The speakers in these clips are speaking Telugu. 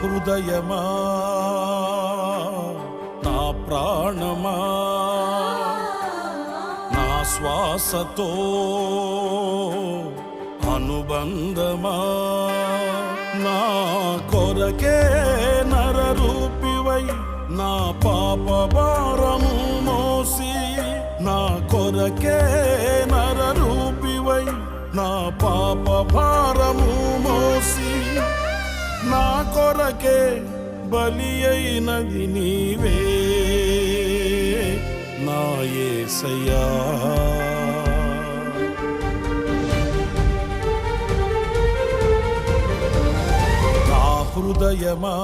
హృదయమా నా ప్రాణమా నా శ్వాసతో అనుబంధమా నా కొరకే నరరూపివై నా పాప భారము మోసి నా కొరకే నరరూపివై నా పాప భారము మోసి నా కొరకే బలి అయినది నీవే నా యేసయ్యా. నా హృదయమా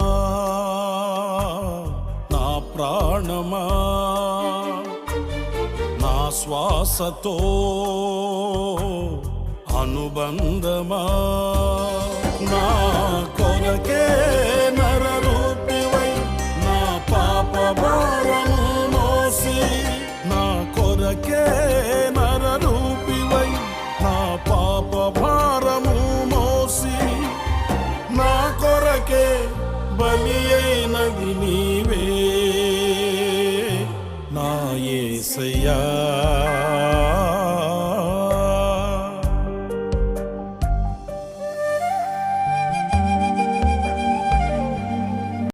నా ప్రాణమా నా శ్వాసతో అనుబంధమా నా కొరకే నరరూపివై నా పాప భారము మోసి నా కొరకే నరరూపివై నా పాప భారము మోసి నా కొరకే బలి అయినది నీవే నా యేసయ్యా.